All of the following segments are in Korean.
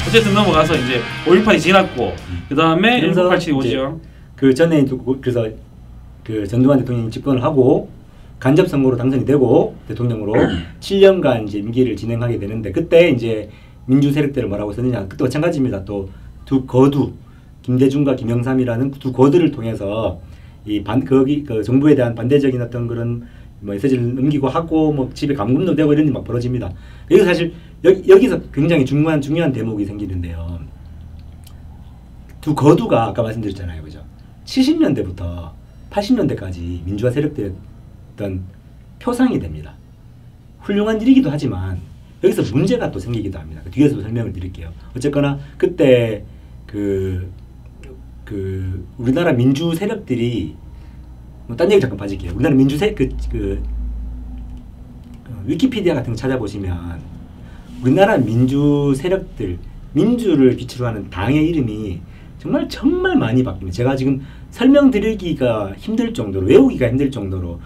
어쨌든 넘어가서 이제 5.18이 지났고 그 다음에 1987이 오죠. 그 전에 그래서 그 전두환 대통령이 집권을 하고 간접 선거로 당선이 되고 대통령으로 7년간 이제 임기를 진행하게 되는데 그때 이제 민주 세력들을 뭐라고 썼느냐 그때 마찬가지입니다. 또 두 거두 김대중과 김영삼이라는 두 거두를 통해서 이 거기 그 정부에 대한 반대적인 어떤 그런 뭐 메시지를 넘기고 하고 뭐 집에 감금도 되고 이런 일이 막 벌어집니다. 여기 사실 여기서 굉장히 중요한 대목이 생기는데요. 두 거두가 아까 말씀드렸잖아요, 그죠? 70년대부터 80년대까지 민주화 세력들의 어떤 표상이 됩니다. 훌륭한 일이기도 하지만 여기서 문제가 또 생기기도 합니다. 그 뒤에서도 설명을 드릴게요. 어쨌거나 그때 그 우리나라 민주 세력들이 뭐 딴 얘기 잠깐 빠질게요. 우리나라 민주 위키피디아 같은 거 찾아보시면 우리나라 민주 세력들 민주를 기초로 하는 당의 이름이 정말 많이 바뀝니다. 제가 지금 설명드리기가 힘들 정도로 외우기가 힘들 정도로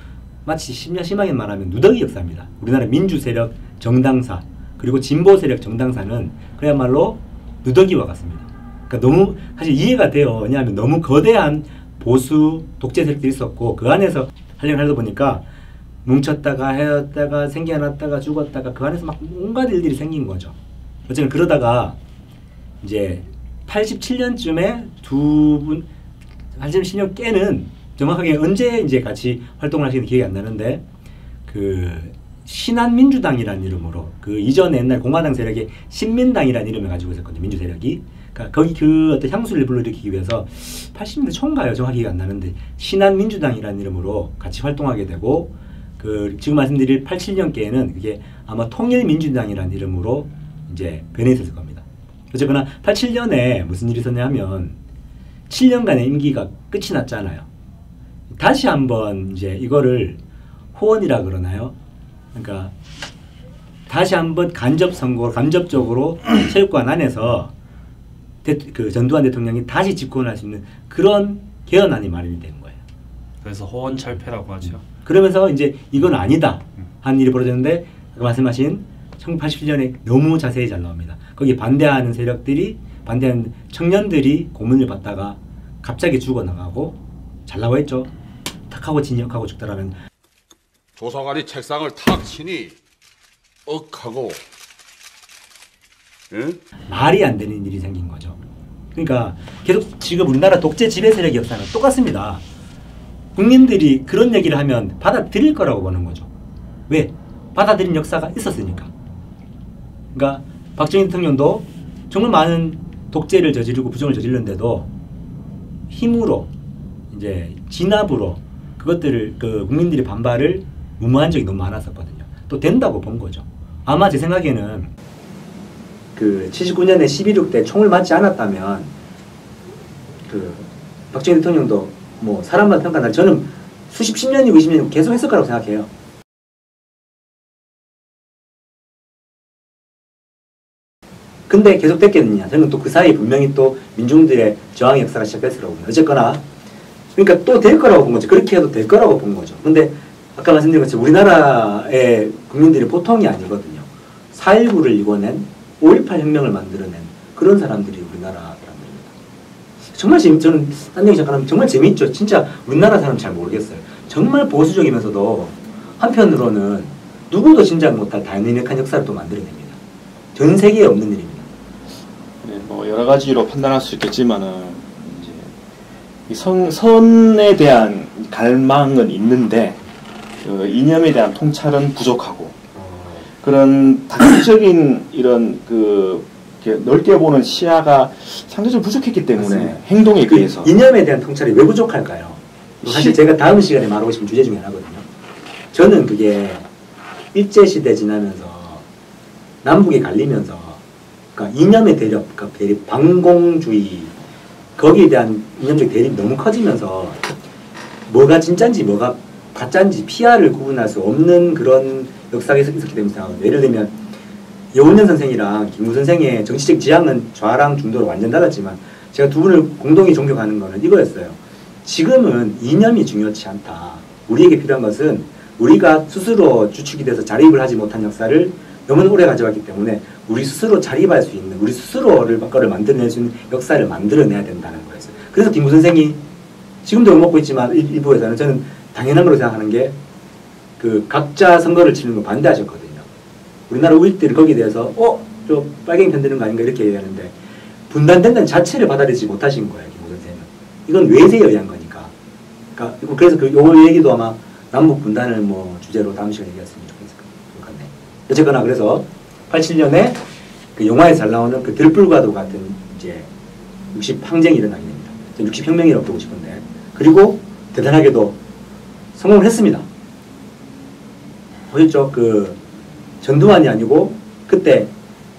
마치 심하게 말하면 누더기 역사입니다. 우리나라 민주 세력 정당사 그리고 진보 세력 정당사는 그야말로 누더기와 같습니다. 그러니까 너무 사실 이해가 돼요. 왜냐하면 너무 거대한 보수 독재 세력들이 있었고 그 안에서 하려고 하다 보니까 뭉쳤다가 헤었다가 생겨났다가 죽었다가 그 안에서 막 온갖 일들이 생긴 거죠. 어쨌든 그러다가 이제 87년쯤에 두 분 87년 깨는 정확하게 언제 이제 같이 활동을 하시는 기억이 안 나는데 그 신한민주당이라는 이름으로 그 이전에 옛날 공화당 세력의 신민당이라는 이름을 가지고 있었거든요. 민주 세력이. 그러니까 거기 그 어떤 향수를 불러일으키기 위해서 80년대 초인가요? 정확히 기억 안 나는데 신한민주당이라는 이름으로 같이 활동하게 되고 그 지금 말씀드릴 87년께에는 그게 아마 통일민주당이라는 이름으로 이제 변해 있었을 겁니다. 어쨌거나 87년에 무슨 일이 있었냐 하면 7년간의 임기가 끝이 났잖아요. 다시 한번 이제 이거를 호원이라 그러나요? 그러니까 다시 한번 간접적으로 체육관 안에서 그 전두환 대통령이 다시 집권할 수 있는 그런 개헌안이 마련이 된 거예요. 그래서 호원철폐라고 하죠. 그러면서 이제 이건 아니다 하는 일이 벌어졌는데 아까 말씀하신 1987년에 너무 자세히 잘 나옵니다. 거기 반대하는 청년들이 고문을 받다가 갑자기 죽어나가고 잘 나와 있죠. 탁 하고 진역하고 죽더라는 조사관이 책상을 탁 치니 억하고 응? 말이 안 되는 일이 생긴 거죠. 그러니까 계속 지금 우리나라 독재 지배 세력 역사는 똑같습니다. 국민들이 그런 얘기를 하면 받아들일 거라고 보는 거죠. 왜? 받아들인 역사가 있었으니까. 그러니까 박정희 대통령도 정말 많은 독재를 저지르고 부정을 저질렀는데도 힘으로 이제 진압으로 그것들을 그 국민들의 반발을 무마한 적이 너무 많았었거든요. 또 된다고 본 거죠. 아마 제 생각에는 그 79년에 11.6 때 총을 맞지 않았다면 그 박정희 대통령도 뭐 사람마다 평가나 저는 수십 10년이고 20년이고 계속 했을 거라고 생각해요. 근데 계속 됐겠느냐? 저는 또 그 사이에 분명히 또 민중들의 저항의 역사가 시작됐을 거라고 봅니다. 어쨌거나 그러니까 또 될 거라고 본 거죠. 그렇게 해도 될 거라고 본 거죠. 근데 아까 말씀드린 것처럼 우리나라의 국민들이 보통이 아니거든요. 4.19를 이궈낸 5.18 혁명을 만들어낸 그런 사람들이 우리나라 사람들입니다. 정말 저는 딴 얘기 잠깐 하면 정말 재밌죠. 진짜 우리나라 사람 잘 모르겠어요. 정말 보수적이면서도 한편으로는 누구도 짐작 못할 다이내믹한 역사를 또 만들어냅니다. 전 세계에 없는 일입니다. 네, 뭐 여러 가지로 판단할 수 있겠지만은 이제 이 선에 대한 갈망은 있는데 그 이념에 대한 통찰은 부족하고 그런 다각적인 이런 그 넓게 보는 시야가 상대적으로 부족했기 때문에 맞습니다. 행동에 비해서 이념에 대한 통찰이 왜 부족할까요? 사실 제가 다음 시간에 말하고 싶은 주제 중에 하나거든요. 저는 그게 일제시대 지나면서 남북이 갈리면서 그러니까 이념의 대립, 그러니까 대립, 반공주의 거기에 대한 이념적 대립이 너무 커지면서 뭐가 진짜인지 뭐가 가짜인지 PR을 구분할 수 없는 그런 역사가 있었기 때문에 생각합니다. 예를 들면 여운현 선생이랑 김구 선생의 정치적 지향은 좌랑 중도로 완전 달랐지만 제가 두 분을 공동히 존경하는 거는 이거였어요. 지금은 이념이 중요치 않다. 우리에게 필요한 것은 우리가 스스로 주축이 돼서 자립을 하지 못한 역사를 너무 오래 가져왔기 때문에 우리 스스로 자립할 수 있는, 우리 스스로를 만들어낼 수 있는 역사를 만들어내야 된다는 거였어요. 그래서 김구 선생이 지금도 먹고 있지만 일부에서는 저는 당연한 걸로 생각하는 게 그 각자 선거를 치는 거 반대하셨거든요. 우리나라 우익들이 거기에 대해서 저 빨갱이 편드는 거 아닌가 이렇게 얘기하는데 분단된다는 자체를 받아들이지 못하신 거예요. 김구 선생은. 이건 외세에 의한 거니까. 그러니까 그래서 요 얘기도 아마 남북 분단을 뭐 주제로 다음 시간에 얘기했으면 좋겠을 것 같네요. 어쨌거나 그래서 87년에 그 영화에 잘 나오는 그 들불과도 같은 이제 60항쟁이 일어나게 됩니다. 60혁명이라고 보고 싶은데 그리고 대단하게도 성공을 했습니다. 보셨죠? 그 전두환이 아니고 그때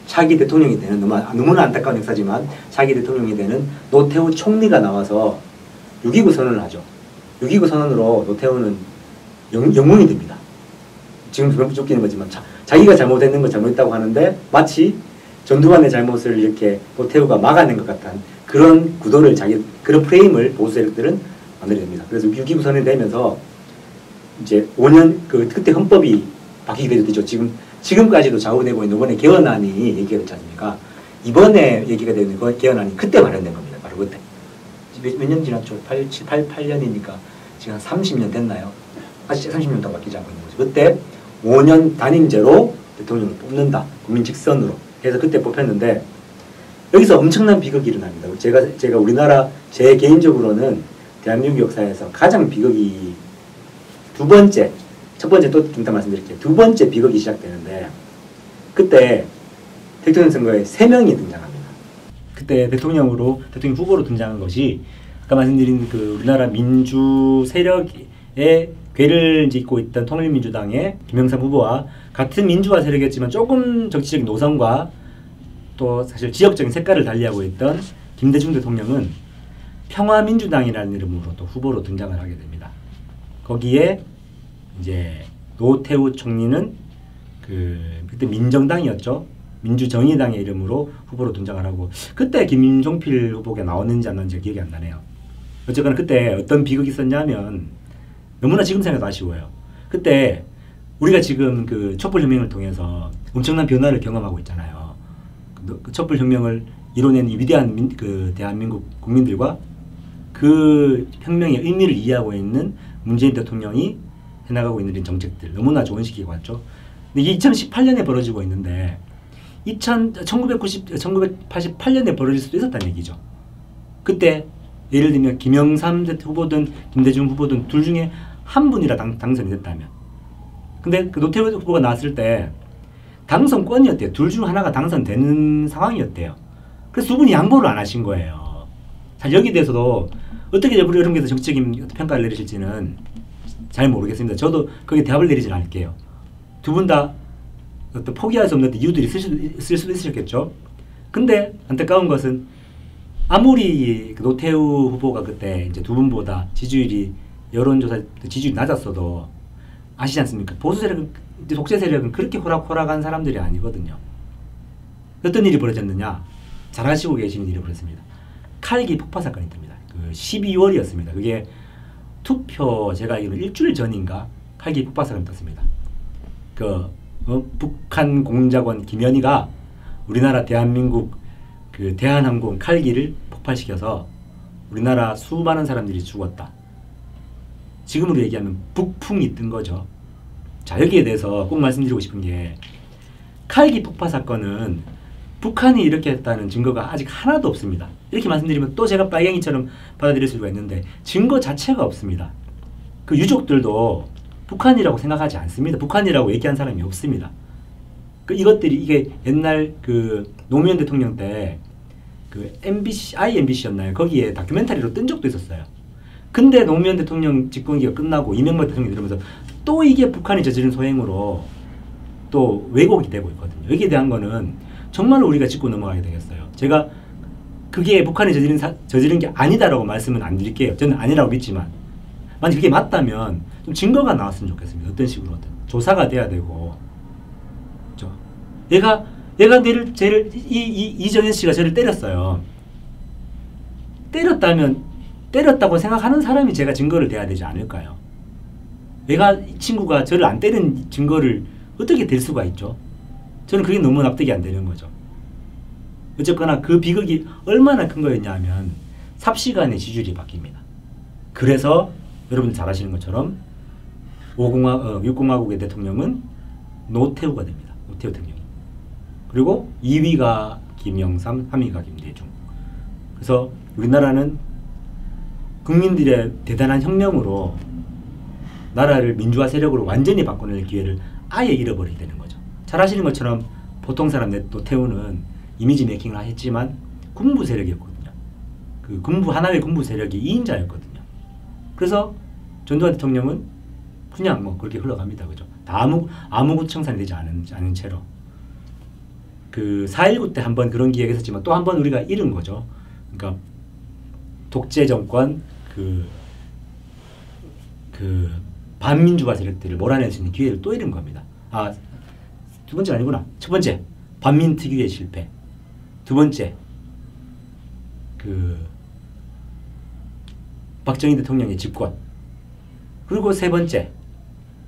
차기 대통령이 되는 너무나 안타까운 역사지만 차기 대통령이 되는 노태우 총리가 나와서 6.29 선언을 하죠. 6.29 선언으로 노태우는 영웅이 됩니다. 지금 그렇게 쫓기는 거지만 자기가 잘못했는 건 잘못했다고 하는데 마치 전두환의 잘못을 이렇게 노태우가 막아낸 것 같은 그런 구도를 그런 프레임을 보수 세력들은 만들게 됩니다. 그래서 6.29 선언이 되면서 이제 5년 그때 헌법이 바뀌게 되죠. 지금까지도 좌우되고 있는 이번에 개헌안이 얘기가 됐지 않습니까? 이번에 얘기가 되는 개헌안이 그때 마련된 겁니다. 바로 그때. 몇 년 지났죠? 8년이니까 지금 한 30년 됐나요? 아직 30년도 바뀌지 않고 있는 거죠. 그때 5년 단임제로 대통령을 뽑는다. 국민 직선으로 해서 그때 뽑혔는데 여기서 엄청난 비극이 일어납니다. 제가 우리나라 제 개인적으로는 대한민국 역사에서 가장 비극이 첫 번째 또 좀 이따 말씀드릴게요. 두 번째 비극이 시작되는데 그때 대통령 선거에 3명이 등장합니다. 그때 대통령 후보로 등장한 것이 아까 말씀드린 그 우리나라 민주 세력의 궤를 잇고 있던 통일민주당의 김영삼 후보와 같은 민주화 세력이었지만 조금 정치적인 노선과 또 사실 지역적인 색깔을 달리하고 있던 김대중 대통령은 평화민주당이라는 이름으로 또 후보로 등장을 하게 됩니다. 거기에 이제 노태우 총리는 그때 민정당이었죠. 민주정의당의 이름으로 후보로 등장을 하고 그때 김종필 후보가 나왔는지 안 나왔는지 기억이 안 나네요. 어쨌거나 그때 어떤 비극이 있었냐면 너무나 지금 생각도 아쉬워요. 그때 우리가 지금 그 촛불혁명을 통해서 엄청난 변화를 경험하고 있잖아요. 그 촛불혁명을 이뤄낸 이 위대한 그 대한민국 국민들과 그 혁명의 의미를 이해하고 있는 문재인 대통령이 해나가고 있는 정책들 너무나 좋은 시기가 왔죠. 근데 이게 2018년에 벌어지고 있는데 1988년에 벌어질 수도 있었다는 얘기죠. 그때 예를 들면 김영삼 후보든 김대중 후보든 둘 중에 한 분이라 당선이 됐다면 근데 그 노태우 후보가 나왔을 때 당선권이었대요. 둘 중 하나가 당선되는 상황이었대요. 그래서 두 분이 양보를 안 하신 거예요. 사실 여기에 대해서도 어떻게 여러분께서 정치적인 평가를 내리실지는 잘 모르겠습니다. 저도 거기에 대답을 내리진 않을게요. 두 분 다 어떤 포기할 수 없는 이유들이 있을 수도 있으셨겠죠. 근데 안타까운 것은 아무리 그 노태우 후보가 그때 이제 두 분보다 여론조사 지지율이 낮았어도 아시지 않습니까? 보수 세력은, 독재 세력은 그렇게 호락호락한 사람들이 아니거든요. 어떤 일이 벌어졌느냐? 잘 아시고 계시는 일이 벌어졌습니다. 칼기 폭파 사건이 있답니다. 그 12월이었습니다. 그게 투표 제가 알기로는 일주일 전인가 칼기 폭파 사건이 떴습니다. 북한 공작원 김현희가 우리나라 대한민국 그 대한항공 칼기를 폭발시켜서 우리나라 수많은 사람들이 죽었다. 지금으로 얘기하면 북풍이 뜬 거죠. 자, 여기에 대해서 꼭 말씀드리고 싶은 게 칼기 폭파 사건은 북한이 이렇게 했다는 증거가 아직 하나도 없습니다. 이렇게 말씀드리면 또 제가 빨갱이처럼 받아들일 수가 있는데 증거 자체가 없습니다. 그 유족들도 북한이라고 생각하지 않습니다. 북한이라고 얘기한 사람이 없습니다. 이게 옛날 그 노무현 대통령 때 그 IMBC였나요? 거기에 다큐멘터리로 뜬 적도 있었어요. 근데 노무현 대통령 집권기가 끝나고 이명박 대통령이 들어오면서 또 이게 북한이 저지른 소행으로 또 왜곡이 되고 있거든요. 여기에 대한 거는 정말로 우리가 짚고 넘어가야 되겠어요. 제가 그게 북한이 저지른 게 아니다라고 말씀은 안 드릴게요. 저는 아니라고 믿지만 만약 그게 맞다면 좀 증거가 나왔으면 좋겠습니다. 어떤 식으로든 조사가 돼야 되고, 그렇죠? 얘가 이정현 씨가 저를 때렸어요. 때렸다고 생각하는 사람이 제가 증거를 대야 되지 않을까요? 얘가 이 친구가 저를 안 때린 증거를 어떻게 댈 수가 있죠? 저는 그게 너무 납득이 안 되는 거죠. 어쨌거나 그 비극이 얼마나 큰 거였냐 하면 삽시간에 지지율이 바뀝니다. 그래서 여러분 잘 아시는 것처럼 6공화국의 대통령은 노태우가 됩니다. 노태우 대통령이. 그리고 2위가 김영삼, 3위가 김대중. 그래서 우리나라는 국민들의 대단한 혁명으로 나라를 민주화 세력으로 완전히 바꿔낼 기회를 아예 잃어버리게 되는 거죠. 잘 아시는 것처럼 보통 사람 노태우는 이미지 메이킹을 했지만 군부 세력이었거든요. 그 하나의 군부 세력이 2인자였거든요. 그래서 전두환 대통령은 그냥 뭐 그렇게 흘러갑니다. 그죠? 다 아무구청산이 되지 않은 채로. 그 4.19 때 한번 그런 기회가 있었지만 또 한 번 우리가 잃은 거죠. 그러니까 독재 정권 그 반민주화 세력들을 몰아낼 수 있는 기회를 또 잃은 겁니다. 두 번째 아니구나. 첫 번째, 반민특위의 실패. 두 번째, 박정희 대통령의 집권. 그리고 세 번째,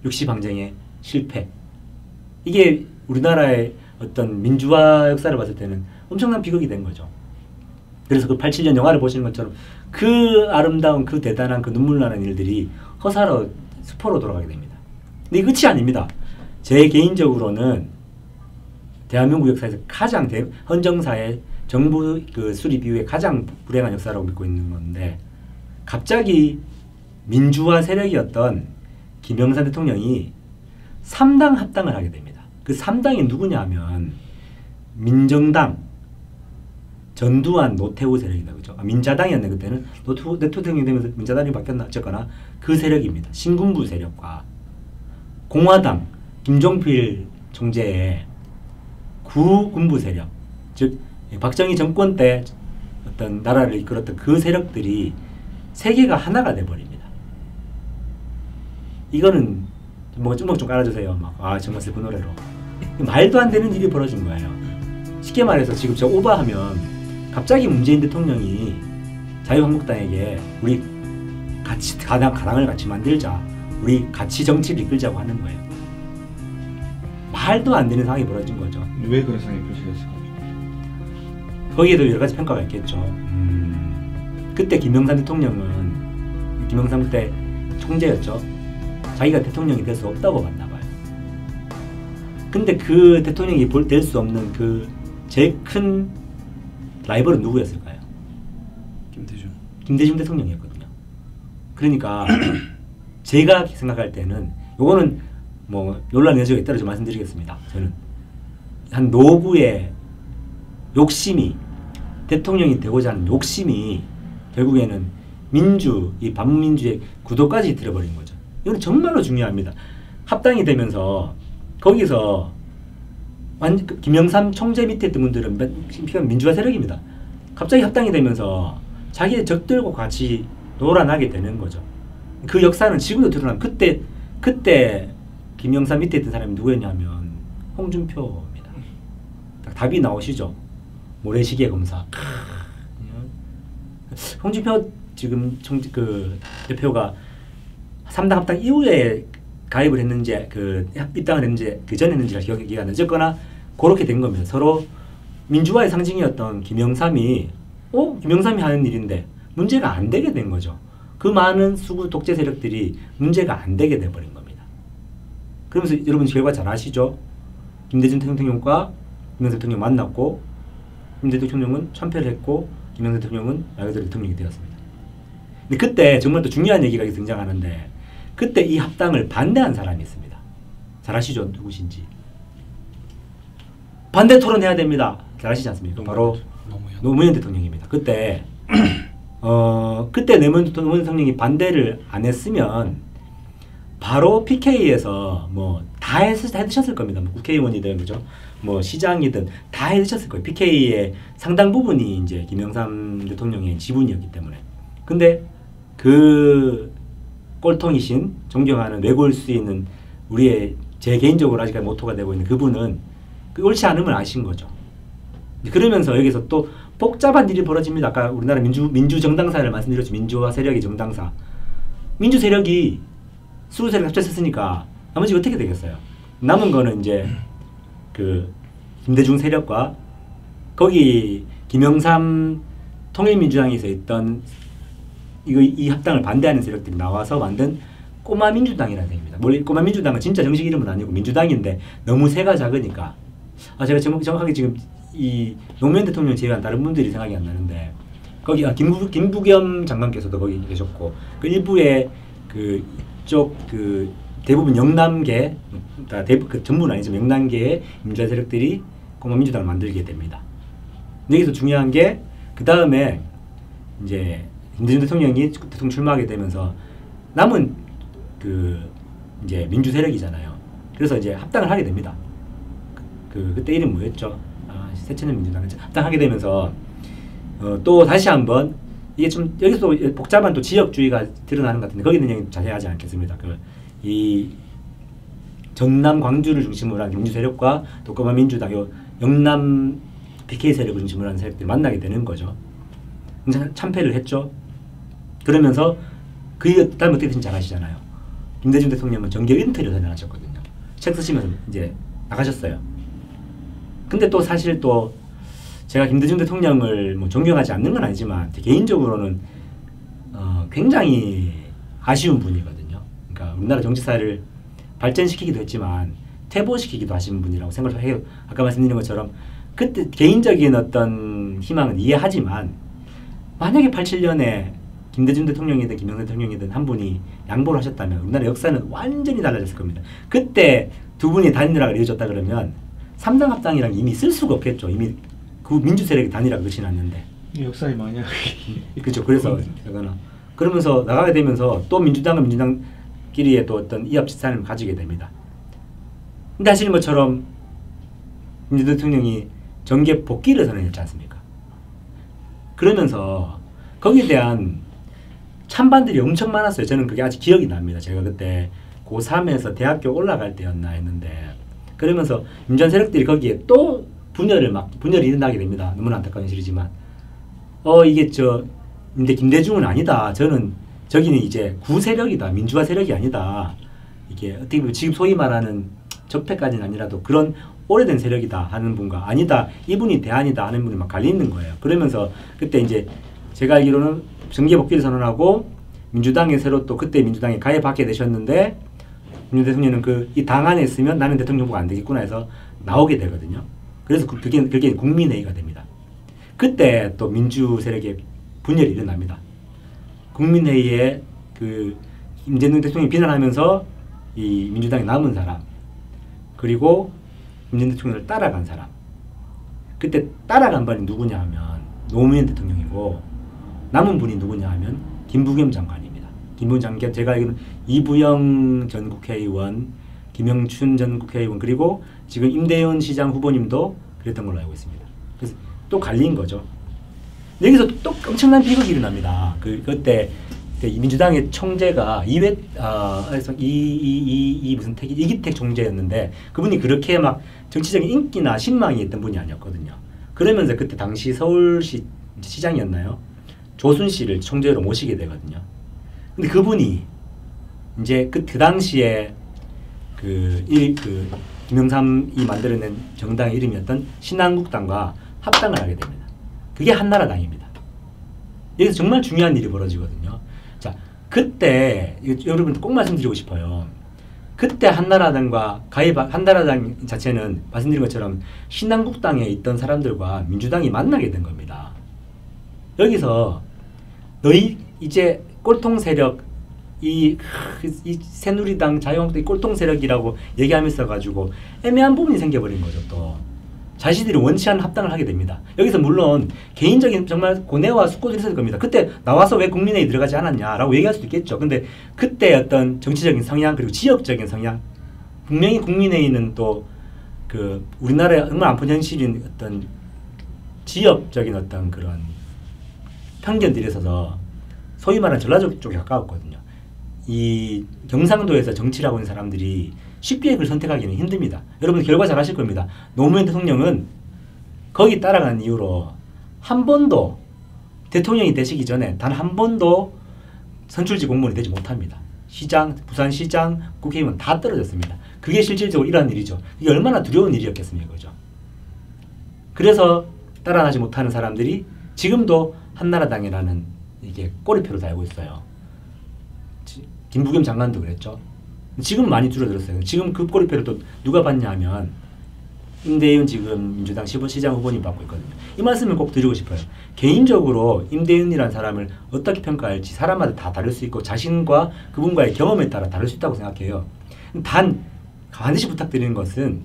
육시방정의 실패. 이게 우리나라의 어떤 민주화 역사를 봤을 때는 엄청난 비극이 된 거죠. 그래서 그 87년 영화를 보시는 것처럼 그 아름다운, 그 대단한, 그 눈물 나는 일들이 허사로 수포로 돌아가게 됩니다. 근데 이 끝이 아닙니다. 제 개인적으로는 대한민국 역사에서 가장 헌정사의 정부 수립 이후에 가장 불행한 역사라고 믿고 있는 건데, 갑자기 민주화 세력이었던 김영삼 대통령이 3당 합당을 하게 됩니다. 그 3당이 누구냐 하면 민정당, 전두환, 노태우 세력이다. 그죠? 민자당이었네. 그때는 노태우 대통령이 되면서 민자당이 바뀌었나 어쨌거나 그 세력입니다. 신군부 세력과 공화당, 김종필 총재의 구군부 세력, 즉 박정희 정권 때 어떤 나라를 이끌었던 그 세력들이 세 개가 하나가 돼버립니다. 이거는 뭐 좀 깔아주세요. 정말 슬픈 노래로. 말도 안 되는 일이 벌어진 거예요. 쉽게 말해서 지금 저 오바하면 갑자기 문재인 대통령이 자유한국당에게 우리 같이 가당을 같이 만들자, 우리 같이 정치를 이끌자고 하는 거예요. 말도 안 되는 상황이 벌어진 거죠. 왜 그런 상황이 벌어졌을까요? 거기에도 여러 가지 평가가 있겠죠. 그때 김영삼 대통령은 김영삼 때 총재였죠. 자기가 대통령이 될 수 없다고 봤나 봐요. 근데 그 대통령이 될 수 없는 그 제일 큰 라이벌은 누구였을까요? 김대중 대통령이었거든요. 그러니까 제가 생각할 때는 요거는 뭐 논란의 여지가 있다고 좀 말씀드리겠습니다. 저는 한 노구의 욕심이, 대통령이 되고자 하는 욕심이 결국에는 이 반민주의 구도까지 들어버린 거죠. 이건 정말로 중요합니다. 합당이 되면서 거기서 김영삼 총재 밑에 있던 분들은 민주화 세력입니다. 갑자기 합당이 되면서 자기의 적들과 같이 놀아나게 되는 거죠. 그 역사는 지금도 드러나면 그때 김영삼 밑에 있던 사람이 누구였냐면 홍준표입니다. 답이 나오시죠? 모래시계 검사. 홍준표 지금 대표가 3당 합당 이후에 가입을 했는지 입당을 했는지 그 전에 했는지가 기억이 안 나요. 어쨌거나 그렇게 된 겁니다. 서로 민주화의 상징이었던 김영삼이 하는 일인데 문제가 안 되게 된 거죠. 그 많은 수구 독재 세력들이 문제가 안 되게 돼버린 겁니다. 그러면서 여러분 결과 잘 아시죠? 김대중 대통령과 김영삼 대통령 만났고, 김대중 대통령은 참패를 했고 김영삼 대통령은 말 그대로 대통령이 되었습니다. 근데 그때 정말 또 중요한 얘기가 등장하는데, 그때 이 합당을 반대한 사람이 있습니다. 잘 아시죠? 누구신지. 반대 토론해야 됩니다. 잘 아시지 않습니까? 바로 노무현 대통령입니다. 그때 노무현 대통령이 반대를 안 했으면 바로 PK에서 뭐 다 다 해드셨을 겁니다. 뭐 국회의원이든 그죠? 뭐 시장이든 다 해드셨을 거예요. PK의 상당 부분이 이제 김영삼 대통령의 지분이었기 때문에. 근데 그 꼴통이신 존경하는 외골 수 있는 우리의 제 개인적으로 아직까지 모토가 되고 있는 그분은 그 옳지 않음을 아신 거죠. 그러면서 여기서 또 복잡한 일이 벌어집니다. 아까 우리나라 민주 정당사를 말씀드렸죠. 민주화 세력이 정당사. 민주 세력이 수구 세력 합쳤으니까 나머지 어떻게 되겠어요? 남은 거는 이제 그 김대중 세력과 거기 김영삼 통일민주당에서 있던 이 합당을 반대하는 세력들이 나와서 만든 꼬마 민주당이라는 생입니다. 꼬마 민주당은 진짜 정식 이름은 아니고 민주당인데 너무 새가 작으니까 제가 정확하게 지금 이 노무현 대통령 제외한 다른 분들이 생각이 안 나는데 거기 김부겸 장관께서도 거기 계셨고 그 일부의 그쪽 그 대부분 영남계 그 전부는 아니지만 영남계의 민주화 세력들이 꼬마 민주당을 만들게 됩니다. 여기서 중요한 게 그 다음에 이제 김대중 대통령이 대통령 출마하게 되면서 남은 그 이제 민주 세력이잖아요. 그래서 이제 합당을 하게 됩니다. 그때 이름 뭐였죠? 새천년 민주당 합당하게 되면서 또 다시 한번 이게 좀 여기서 복잡한 또 지역주의가 드러나는 것 같은데 거기는 그냥 자세하지 않겠습니다. 이 전남 광주를 중심으로 한 민주 세력과 또 꼬마 민주당 요 영남 PK 세력을 중심으로 한 세력들이 만나게 되는 거죠. 참패를 했죠. 그러면서 그 다음에 어떻게 된지 잘 아시잖아요. 김대중 대통령은 정계 은퇴를 선언하셨거든요. 책 쓰시면서 이제 나가셨어요. 근데 또 사실 또 제가 김대중 대통령을 뭐 존경하지 않는 건 아니지만 개인적으로는 굉장히 아쉬운 분이거든요. 그러니까 우리나라 정치사를 발전시키기도 했지만 퇴보시키기도 하신 분이라고 생각을 해요. 아까 말씀드린 것처럼 그때 개인적인 어떤 희망은 이해하지만 만약에 87년에 김대중 대통령이든 김영삼 대통령이든 한 분이 양보를 하셨다면 우리나라 역사는 완전히 달라졌을 겁니다. 그때 두 분이 단일화가 이루어졌다 그러면 3당 합당이랑 이미 쓸 수가 없겠죠. 이미 그 민주 세력이 단일화가 끝이 났는데. 역사의 만약. 그렇죠. 그래서 그러면서 나가게 되면서 또 민주당은 민주당끼리의 또 어떤 이합집산을 가지게 됩니다. 근데 하시는 것처럼 김대중 대통령이 정계 복귀를 선언했지 않습니까? 그러면서 거기에 대한 찬반들이 엄청 많았어요. 저는 그게 아직 기억이 납니다. 제가 그때 고3에서 대학교 올라갈 때였나 했는데 그러면서 민주화 세력들이 거기에 또 분열이 일어나게 됩니다. 너무나 안타까운 현실이지만 이게 근데 김대중은 아니다. 저기는 이제 구세력이다. 민주화 세력이 아니다. 이게 어떻게 보면 지금 소위 말하는 적폐까지는 아니라도 그런 오래된 세력이다 하는 분과 아니다. 이분이 대안이다 하는 분이 막 갈리는 거예요. 그러면서 그때 이제 제가 알기로는 정계 복귀를 선언하고 민주당에 새로 또 그때 민주당에 가입하게 되셨는데 김대중 대통령은 이 당 안에 있으면 나는 대통령 후보가 안 되겠구나 해서 나오게 되거든요. 그래서 그게 국민회의가 됩니다. 그때 또 민주 세력의 분열이 일어납니다. 국민회의에 김대중 대통령이 비난하면서 이 민주당에 남은 사람 그리고 김대중 대통령을 따라간 사람 그때 따라간 분이 누구냐 하면 노무현 대통령이고 남은 분이 누구냐 하면 김부겸 장관입니다. 김부겸 장관 제가 알기로는 이부영 전 국회의원, 김영춘 전 국회의원 그리고 지금 임대현 시장 후보님도 그랬던 걸로 알고 있습니다. 그래서 또 갈린 거죠. 여기서 또 엄청난 비극이 일어납니다. 그때 민주당의 총재가 이기택 총재였는데 그분이 그렇게 막 정치적인 인기나 신망이 있던 분이 아니었거든요. 그러면서 그때 당시 서울시 시장이었나요? 조순 씨를 총재로 모시게 되거든요. 근데 그분이 이제 그 당시에 김영삼이 만들어낸 정당의 이름이었던 신한국당과 합당을 하게 됩니다. 그게 한나라당입니다. 여기서 정말 중요한 일이 벌어지거든요. 자, 그때 여러분 꼭 말씀드리고 싶어요. 그때 한나라당 자체는 말씀드린 것처럼 신한국당에 있던 사람들과 민주당이 만나게 된 겁니다. 여기서 너희 이제 꼴통 세력 이 새누리당 자유한국당이 꼴통 세력이라고 얘기하면서 가지고 애매한 부분이 생겨버린 거죠. 또 자신들이 원치 않는 합당을 하게 됩니다. 여기서 물론 개인적인 정말 고뇌와 숙고들이 있을 겁니다. 그때 나와서 왜 국민회의에 들어가지 않았냐라고 얘기할 수도 있겠죠. 근데 그때 어떤 정치적인 성향 그리고 지역적인 성향 분명히 국민의힘은 또 그 우리나라의 얼마 안 푼 현실인 어떤 지역적인 어떤 그런 편견들이 있어서 소위 말하는 전라도 쪽에 가까웠거든요. 이 경상도에서 정치를 하고 있는 사람들이 쉽게 그걸 선택하기는 힘듭니다. 여러분 결과 잘 아실 겁니다. 노무현 대통령은 거기 따라간 이유로 한 번도 대통령이 되시기 전에 단 한 번도 선출직 공무원이 되지 못합니다. 시장, 부산시장, 국회의원 다 떨어졌습니다. 그게 실질적으로 일어난 일이죠. 이게 얼마나 두려운 일이었겠습니까? 그죠? 그래서 따라가지 못하는 사람들이 지금도 한나라당이라는 이게 꼬리표로 달고 있어요. 김부겸 장관도 그랬죠. 지금 많이 줄어들었어요. 지금 그 꼬리표를 또 누가 받냐 하면 임대윤 지금 민주당 시장 후보님 받고 있거든요. 이 말씀을 꼭 드리고 싶어요. 개인적으로 임대윤이라는 사람을 어떻게 평가할지 사람마다 다 다를 수 있고 자신과 그분과의 경험에 따라 다를 수 있다고 생각해요. 단 반드시 부탁드리는 것은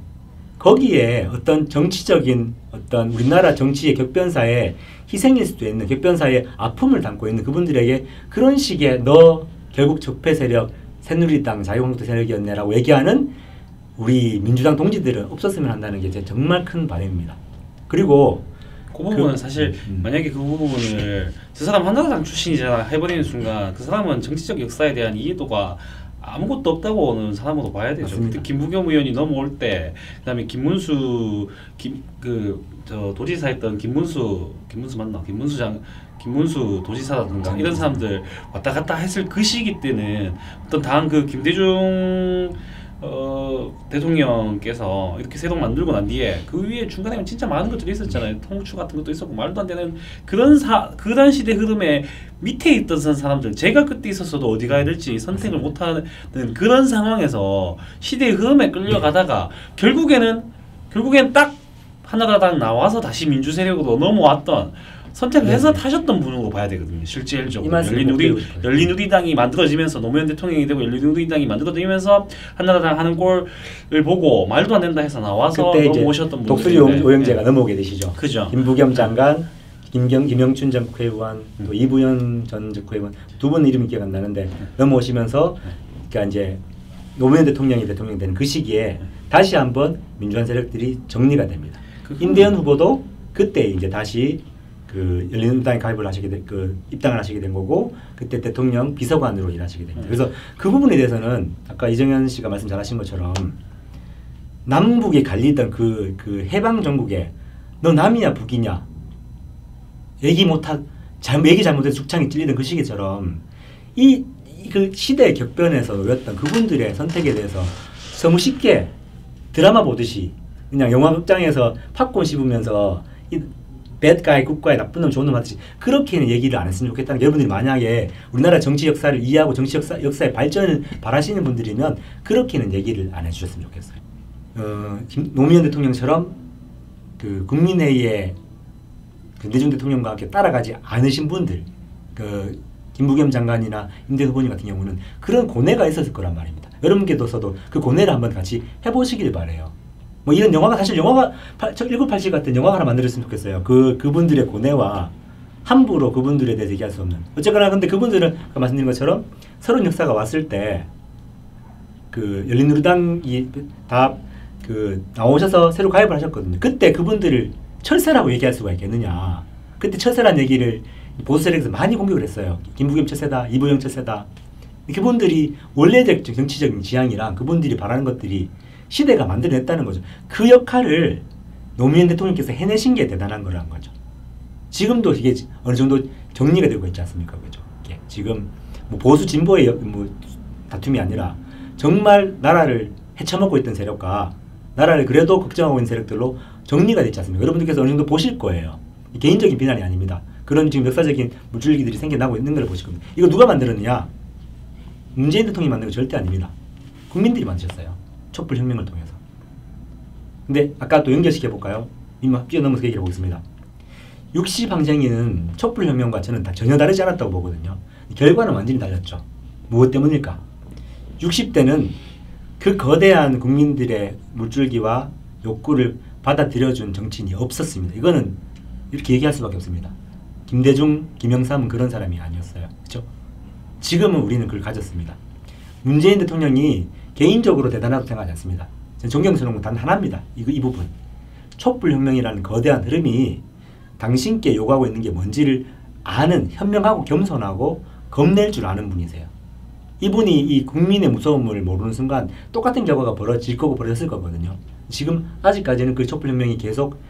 거기에 어떤 정치적인 어떤 우리나라 정치의 격변사에 희생일 수도 있는 격변사의 아픔을 담고 있는 그분들에게 그런 식의 너 결국 적폐 세력 새누리당 자유한국당 세력이었네라고 얘기하는 우리 민주당 동지들은 없었으면 한다는 게 제 정말 큰 바람입니다. 그리고 그 부분은 사실 만약에 그 부분을 저 사람 한나라당 출신이잖아 해버리는 순간 그 사람은 정치적 역사에 대한 이해도가 아무것도 없다고는 사람으로 봐야 되죠. 그때 김부겸 의원이 넘어올 때, 그다음에 김문수 저 도지사였던 김문수 맞나? 김문수 도지사라든가 이런 사람들 왔다 갔다 했을 그 시기 때는 어떤 당 그 김대중 대통령께서 이렇게 세동 만들고 난 뒤에 그 위에 중간에 진짜 많은 것들이 있었잖아요. 통추 같은 것도 있었고 말도 안 되는 그런 그 당시대 흐름에 밑에 있던 사람들 제가 그때 있었어도 어디 가야 될지 선택을 못하는 그런 상황에서 시대의 흐름에 끌려가다가 결국에는 딱 한나라당 나와서 다시 민주 세력으로 넘어왔던 선택을 해서 타셨던 분으로 봐야 되거든요. 실질적으로 열린우리당이 만들어지면서 노무현 대통령이 되고 열린우리당이 만들어지면서 한나라당 하는 꼴을 보고 말도 안 된다 해서 나와서 넘어오셨던 분들. 독수리 오영재가 넘어오게 되시죠. 그죠. 김부겸 장관, 김영춘 전 국회의원, 또 이부연 전 국회의원 두 분 이름이 기억 안 나는데 넘어오시면서 그러니까 이제 노무현 대통령이 대통령 되는 그 시기에 다시 한번 민주한 세력들이 정리가 됩니다. 임대현 후보도 그때 이제 다시 그 열린우리당에 가입을 하시게 입당을 하시게 된 거고 그때 대통령 비서관으로 일하시게 됩니다. 그래서 그 부분에 대해서는 아까 이정현 씨가 말씀 잘하신 것처럼 남북이 갈리던 그 해방 전국에 너 남이냐 북이냐 얘기 잘못해서 죽창이 찔리던 그 시기처럼 그 시대의 격변에서 놓였던 그분들의 선택에 대해서 너무 쉽게 드라마 보듯이 그냥 영화 극장에서 팝콘 씹으면서 배드가이, 굿가이, 나쁜 놈, 좋은 놈 하듯이 그렇게는 얘기를 안 했으면 좋겠다는 게 여러분들이 만약에 우리나라 정치 역사를 이해하고 정치 역사의 발전을 바라시는 분들이면 그렇게는 얘기를 안 해주셨으면 좋겠어요. 노무현 대통령처럼 그 국민회의에 김대중 대통령과 함께 따라가지 않으신 분들, 그 김부겸 장관이나 임대현 후보님 같은 경우는 그런 고뇌가 있었을 거란 말입니다. 여러분께서도 그 고뇌를 한번 같이 해보시길 바래요. 뭐 이런 영화가 사실 1987 같은 영화가 하나 만들었으면 좋겠어요. 그분들의 고뇌와 함부로 그분들에 대해서 얘기할 수 없는. 어쨌거나 근데 그분들은 아까 말씀드린 것처럼 새로운 역사가 왔을 때 그 열린우리당이 다 나오셔서 새로 가입을 하셨거든요. 그때 그분들을 철새라고 얘기할 수가 있겠느냐. 그때 철새라는 얘기를 보수 세력에서 많이 공격을 했어요. 김부겸 철새다, 이부영 철새다. 그분들이 원래적 정치적인 지향이랑 그분들이 바라는 것들이 시대가 만들어냈다는 거죠. 그 역할을 노무현 대통령께서 해내신 게 대단한 거라는 거죠. 지금도 이게 어느 정도 정리가 되고 있지 않습니까? 그죠? 지금 뭐 보수 진보의 뭐 다툼이 아니라 정말 나라를 헤쳐먹고 있던 세력과 나라를 그래도 걱정하고 있는 세력들로 정리가 되지 않습니까? 여러분들께서 어느 정도 보실 거예요. 개인적인 비난이 아닙니다. 그런 지금 역사적인 물줄기들이 생겨나고 있는 걸 보실 겁니다. 이거 누가 만들었느냐? 문재인 대통령이 만든 거 절대 아닙니다. 국민들이 만드셨어요. 촛불혁명을 통해서. 근데 아까 또 연결시켜 볼까요? 이만 뛰어넘어서 얘기해 보겠습니다. 60 항쟁에는 촛불혁명과 저는 전혀 다르지 않았다고 보거든요. 결과는 완전히 달랐죠. 무엇 때문일까? 60대는 그 거대한 국민들의 물줄기와 욕구를 받아들여준 정치인이 없었습니다. 이거는 이렇게 얘기할 수밖에 없습니다. 김대중, 김영삼은 그런 사람이 아니었어요. 그렇죠? 지금은 우리는 그걸 가졌습니다. 문재인 대통령이 개인적으로 대단하다고 생각하지 않습니다. 저는 존경스러운 건 단 하나입니다. 이 부분. 촛불혁명이라는 거대한 흐름이 당신께 요구하고 있는 게 뭔지를 아는 현명하고 겸손하고 겁낼 줄 아는 분이세요. 이분이 이 국민의 무서움을 모르는 순간 똑같은 결과가 벌어질 거고 벌어졌을 거거든요. 지금 아직까지는 그 촛불혁명이 계속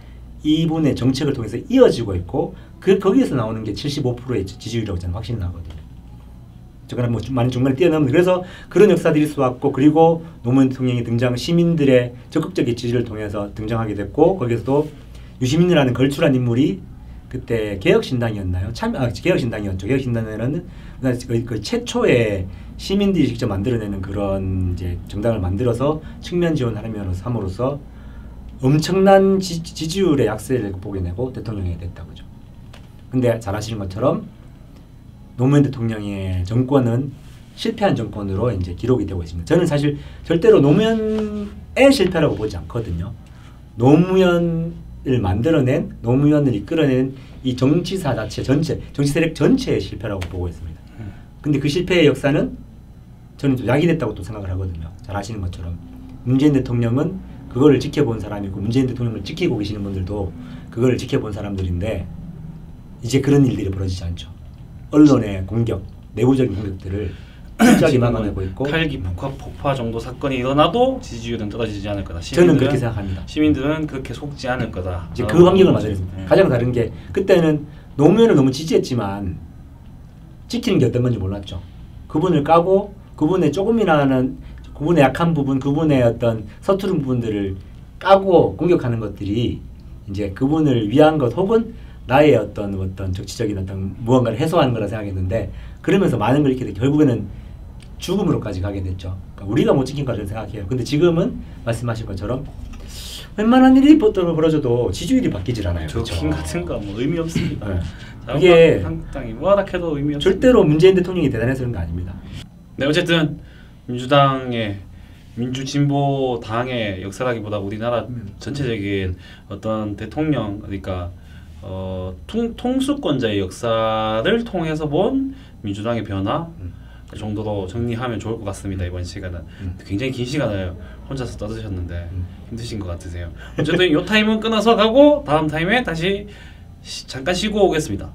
이분의 정책을 통해서 이어지고 있고 거기에서 나오는 게 75%의 지지율이라고 저는 확신이 나거든요. 저거는 뭐 많이 중간에 뛰어넘는 그래서 그런 역사들이 있어왔고 그리고 노무현 대통령이 등장 시민들의 적극적인 지지를 통해서 등장하게 됐고 거기서도 유시민이라는 걸출한 인물이 그때 개혁신당이었나요? 개혁신당이었죠. 개혁신당에는 그 최초의 시민들이 직접 만들어내는 그런 이제 정당을 만들어서 측면 지원함으로써 엄청난 지지율의 약세를 보게 대통령이 됐다고죠. 근데 잘 아시는 것처럼 노무현 대통령의 정권은 실패한 정권으로 이제 기록이 되고 있습니다. 저는 사실 절대로 노무현의 실패라고 보지 않거든요. 노무현을 만들어낸, 노무현을 이끌어낸 이 정치사 자체 전체, 정치 세력 전체의 실패라고 보고 있습니다. 근데 그 실패의 역사는 저는 좀 야기됐다고 또 생각을 하거든요. 잘 아시는 것처럼 문재인 대통령은 그거를 지켜본 사람이고 문재인 대통령을 지키고 계시는 분들도 그거를 지켜본 사람들인데 이제 그런 일들이 벌어지지 않죠. 언론의 공격, 내부적인 공격들을 철저하게 막아내고 있고 칼기 폭파 정도 사건이 일어나도 지지율은 떨어지지 않을 거다. 저는 그렇게 생각합니다. 시민들은 그렇게 속지 않을 거다. 이제 그 환경을 만들었습니다. 가장 다른 게 그때는 노무현을 너무 지지했지만 지키는 게 어떤 건지 몰랐죠. 그분을 까고 그분의 조금이라는 그분의 약한 부분, 그분의 어떤 서투른 부분들을 까고 공격하는 것들이 이제 그분을 위한 것 혹은 나의 어떤 정치적인 어떤 무언가를 해소하는 거라 생각했는데 그러면서 많은 걸 잃게 돼 결국에는 죽음으로까지 가게 됐죠. 그러니까 우리가 못 지킨 거라고 생각해요. 근데 지금은 말씀하신 것처럼 웬만한 일이 벌어져도 지지율이 바뀌질 않아요. 적힌 같은 거 뭐 의미 없습니다. 네. 그게 한국당이 뭐하다 해도 의미 없습니다. 절대로 문재인 대통령이 대단해서 그런 거 아닙니다. 네, 어쨌든 민주당의 민주진보 당의 역사라기보다 우리나라 전체적인 어떤 대통령 그러니까 통수권자의 역사를 통해서 본 민주당의 변화 그 정도로 정리하면 좋을 것 같습니다. 이번 시간은 굉장히 긴 시간을 혼자서 떠드셨는데 힘드신 것 같으세요. 어쨌든 이 타임은 끊어서 가고 다음 타임에 다시 잠깐 쉬고 오겠습니다.